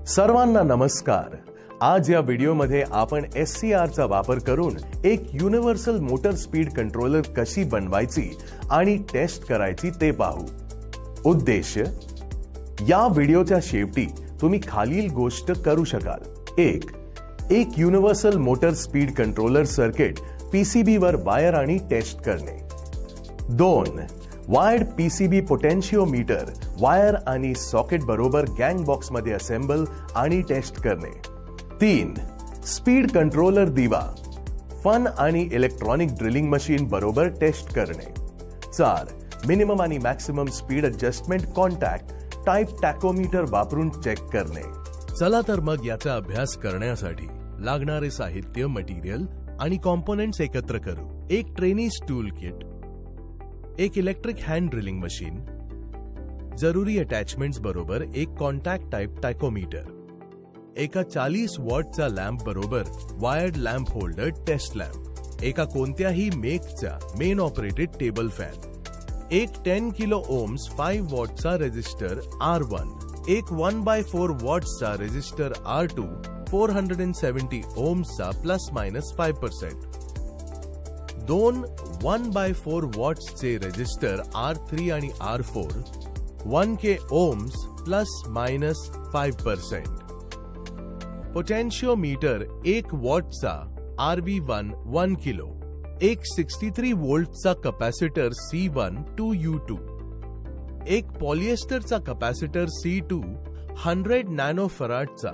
सर्वांना नमस्कार। आज या व्हिडिओमध्ये आपण SCR चा वापर करून एक युनिव्हर्सल मोटर स्पीड कंट्रोलर कशी बनवायची आणि टेस्ट करायची ते पाहू। उद्देश, या व्हिडिओच्या शेवटी तुम्ही खालील गोष्ट करू शकाल। एक universal motor speed controller circuit PCB वर वायर आणि टेस्ट करणे। 2. वायर्ड PCB पोटेन्शियोमीटर वायर आणि सॉकेट बरोबर गँग बॉक्स मध्ये असेंबल आणि टेस्ट करणे। 3. स्पीड कंट्रोलर दिवा फन आणि इलेक्ट्रॉनिक ड्रिलिंग मशीन बरोबर टेस्ट करणे। 4. मिनिमम आणि maximum speed adjustment contact type tachometer वापरून चेक करणे। चला तर मग याचा अभ्यास करण्यासाठी लागणारे साहित्य, मटेरियल आणि कॉम्पोनेंट्स एकत्र करू। एक ट्रेनीज टूल किट, एक इलेक्ट्रिक हँड ड्रिलिंग मशीन, जरूरी अटॅचमेंट्स बरोबर एक कॉन्टॅक्ट टाइप टॅकोमीटर, एका 40 वॉटचा लॅम्प बरोबर wired lamp holder test lamp, एका कोणत्याही मेकचा मेन ऑपरेटेड टेबल फॅन, एक 10 किलो ओम्स 5 वॉटचा रेजिस्टर R1, एक 1/4 वॉट्सचा रेजिस्टर R2 470 ओम्सचा ±5%, 2 1/4 वॉट्सचे रेजिस्टर R3 आणि R4 1K Ohm's ±5%, potentiometer 1 वॉटचा RV1 1 kilo, एक 63 वोल्टचा कॅपॅसिटर C1 2U2, एक पॉलिएस्टरचा कॅपॅसिटर C2 100 नॅनोफराडचा,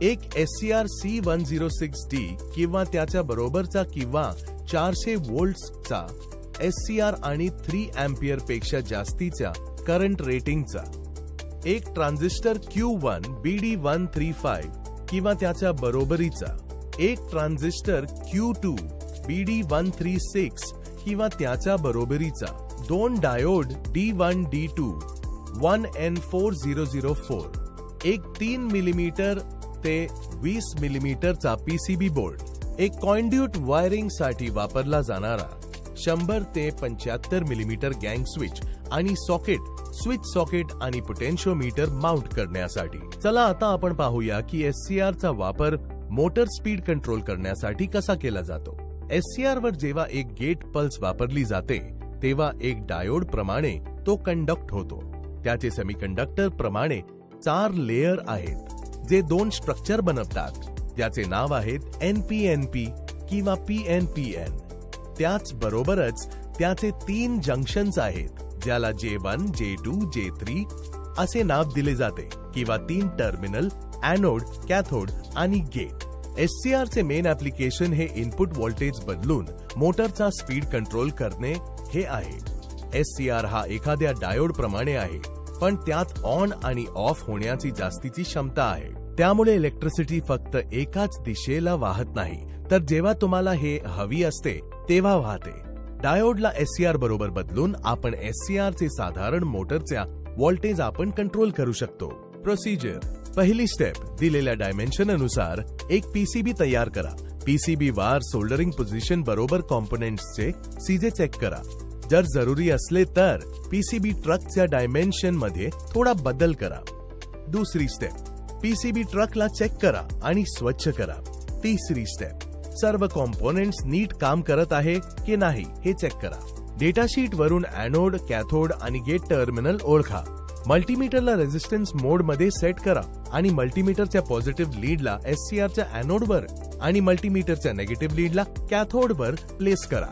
एक SCR C106D किंवा त्याच्या बरोबरचा किंवा 400 वोल्ट्सचा SCR आणि 3 अँपिअर पेक्षा जास्तीच्या करंट रेटिंगचा, एक ट्रान्झिस्टर Q1 BD135 किंवा त्याच्या बरोबरीचा, एक ट्रान्झिस्टर Q2 BD136 किंवा त्याच्या बरोबरीचा, 2 डायोड D1 D2 1N4004, एक 3 मिलीमीटर ते 20 मिलीमीटरचा PCB बोर्ड, एक कॉन्ड्यूट वायरिंग साठी वापरला जाणारा 100 ते 75 मिलीमीटर गँग स्विच आणि सॉकेट, स्विच सॉकेट आणि पोटेन्शियोमीटर माउंट करण्यासाठी। चला आता आपण पाहूया की SCR चा वापर मोटर स्पीड कंट्रोल करण्यासाठी कसा केला जातो। SCR वर जेव्हा एक गेट पल्स वापरली जाते तेव्हा एक डायोड प्रमाणे तो कंडक्ट होतो। त्याचे सेमीकंडक्टर प्रमाणे 4 लेयर आहेत जे 2 स्ट्रक्चर बनवतात, ज्याचे नाव आहेत NPNP किंवा PNPN। त्याच बरोबरच त्याचे 3 जंक्शन्स आहेत ज्याला J1, J2, J3 असे नाव दिले जाते किंवा 3 टर्मिनल, एनोड, कॅथोड आणि गेट। SCR चे मेन ऍप्लिकेशन हे इनपुट व्होल्टेज बदलून मोटरचा स्पीड कंट्रोल करणे हे आहे। SCR हा एखाद्या डायोड प्रमाणे आहे, पण त्यात ऑन आणि ऑफ होण्याची जास्तीची क्षमता आहे। त्यामुळे इलेक्ट्रिसिटी फक्त एकाच दिशेला वाहत नाही, तर जेव्हा तुम्हाला हे हवी असते तेव्हा वाहते। डायोडला SCR बरोबर बदलून आपण SCR चे साधारण मोटरच्या व्होल्टेज आपण कंट्रोल करू शकतो। प्रोसिजर, पहिली स्टेप, दिलेल्या डायमेन्शन अनुसार एक PCB तयार करा। PCB वार सोल्डरिंग पोझिशन बरोबर कॉम्पोनेंट्सचे CJ चेक करा। जर जरुरी असले तर PCB ट्रकच्या डायमेन्शन मध्ये थोडा बदल करा। दुसरी स्टेप, PCB ट्रकला चेक करा आणि स्वच्छ करा। तिसरी स्टेप, सर्व कॉम्पोनेंट्स नीट काम करत आहे की नाही हे चेक करा। डेटाशीट वरून एनोड, कॅथोड आणि गेट टर्मिनल ओळखा। मल्टीमीटरला रेझिस्टन्स मोड मध्ये सेट करा आणि मल्टीमीटरच्या पॉझिटिव्ह लीडला SCR च्या एनोडवर आणि मल्टीमीटरच्या नेगेटिव्ह लीडला कॅथोडवर प्लेस करा।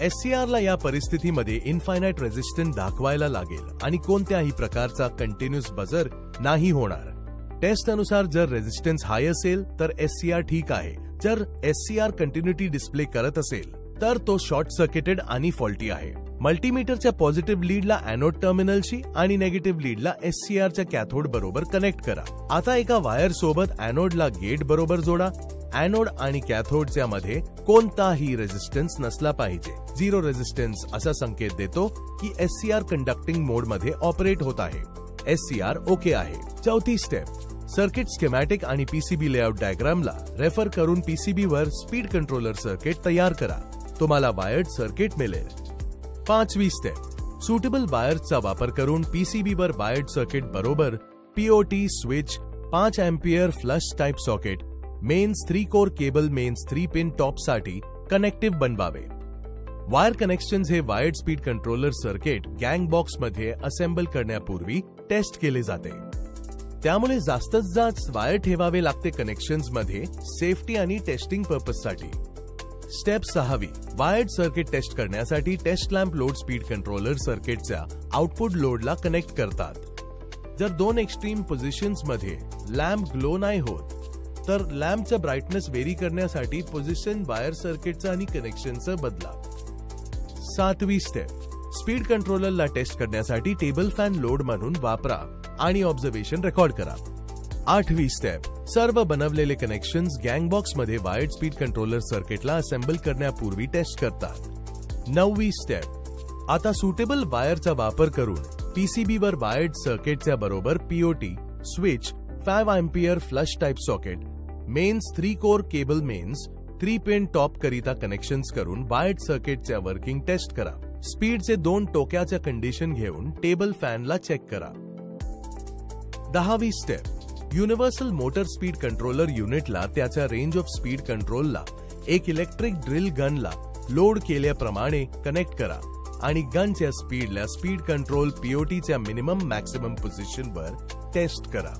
SCR ला या परिस्थितीमध्ये इन्फायनाइट रेझिस्टन्स दाखवायला लागेल आणि कोणत्याही प्रकारचा कंटिन्युअस बजर नाही होणार। टेस्ट अनुसार जर रेझिस्टन्स हाय असेल तर SCR ठीक आहे। जर SCR कंटिन्युटी डिस्प्ले करत असेल तर तो शॉर्ट सर्किटेड आणि फॉल्टी आहे। मल्टीमीटरच्या पॉझिटिव्ह लीडला एनोड टर्मिनलशी आणि नेगेटिव्ह लीडला SCR च्या कॅथोड बरोबर कनेक्ट करा। आता एका वायर सोबत एनोडला गेट बरोबर जोडा। एनोड आणि कॅथोडच्या मध्ये कोणताही रेझिस्टन्स नसला पाहिजे। 0 रेझिस्टन्स असा संकेत देतो की SCR कंडक्टिंग मोड मध्ये ऑपरेट होत आहे। SCR ओके आहे। चौथी स्टेप, सर्किट स्कीमॅटिक आणि PCB लेआउट डायग्रामला रेफर करून PCB वर स्पीड कंट्रोलर सर्किट तयार करा। तुम्हाला वायर्ड सर्किट मिळेल। पाचवी स्टेप, सुटेबल वायर्सचा वापर करून PCB वर वायर्ड सर्किट बरोबर POT switch 5 ampere flush type socket mains 3 core cable mains 3 pin top साठी कनेक्टिव्ह बनवावे. वायर कनेक्शन्स हे वायर्ड स्पीड कंट्रोलर सर्किट गँग बॉक्स मध्ये असेंबल करण्यापूर्वी टेस्ट केले जाते. त्यामुळे जास्तच जास्त वायर ठेवावे लागते कनेक्शन्स मध्ये सेफ्टी आणि टेस्टिंग पर्पज साठी. स्टेप 6 वायर्ड सर्किट टेस्ट करण्यासाठी test lamp load speed controller सर्किटच्या आउटपुट लोडला कनेक्ट करतात. जर दोन एक्स्ट्रीम पोझिशन्स मध्ये लॅम्प ग्लो नाही होत तर लॅम्पचा ब्राईटनेस वेरी करण्यासाठी पोझिशन वायर सर्किटचा आणि कनेक्शनचं बदला. 7वी स्टेप स्पीड कंट्रोलरला टेस्ट करण्यासाठी टेबल फॅन लोड म्हणून वापरा आणि ऑब्झर्वेशन रेकॉर्ड करा. 8वी स्टेप सर्व बनवलेले कनेक्शन्स गँग बॉक्स मध्ये वायर्ड स्पीड कंट्रोलर सर्किटला असेंबल करण्यापूर्वी टेस्ट करतात. 9वी स्टेप आता सुटेबल वायरचा वापर करून पीसीबीवर वायर्ड सर्किटच्या बरोबर POT switch 5 ampere flush type socket mains 3 core cable mains 3 pin top करिता कनेक्शन्स करून वायर्ड सर्किटच्या वर्किंग टेस्ट करा. स्पीडचे 2 टोक्याच्या कंडिशन घेऊन टेबल फॅनला चेक करा. 10वी step universal motor speed controller युनिटला त्याच्या रेंज ऑफ स्पीड कंट्रोलला एक इलेक्ट्रिक ड्रिल गनला लोड केल्याप्रमाणे कनेक्ट करा आणि गनच्या स्पीडला स्पीड कंट्रोल पीओटीच्या मिनिमम मॅक्सिमम पोझिशनवर टेस्ट करा.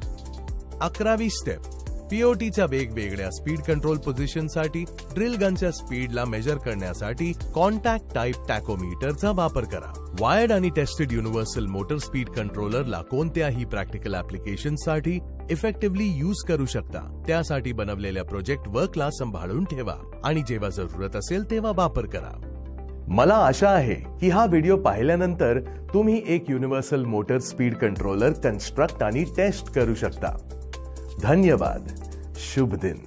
11वी स्टेप पीओटीच्या वेगवेगळ्या स्पीड कंट्रोल पोझिशनसाठी ड्रिल गनच्या स्पीडला मेजर करण्यासाठी कॉन्टॅक्ट टाइप टॅकोमीटरचा वापर करा. वायर्ड आणि टेस्टेड युनिव्हर्सल मोटर स्पीड कंट्रोलरला कोणत्याही प्रॅक्टिकल ऍप्लिकेशनसाठी इफेक्टिव्हली यूज करू शकता. त्यासाठी बनवलेल्या प्रोजेक्ट वर्कला सांभाळून ठेवा आणि जेव्हा जरूरत असेल तेव्हा वापर करा. मला आशा आहे की हा व्हिडिओ पाहिल्यानंतर तुम्ही एक universal motor speed controller construct आणि टेस्ट करू शकता. धन्यवाद. शुभ दिन.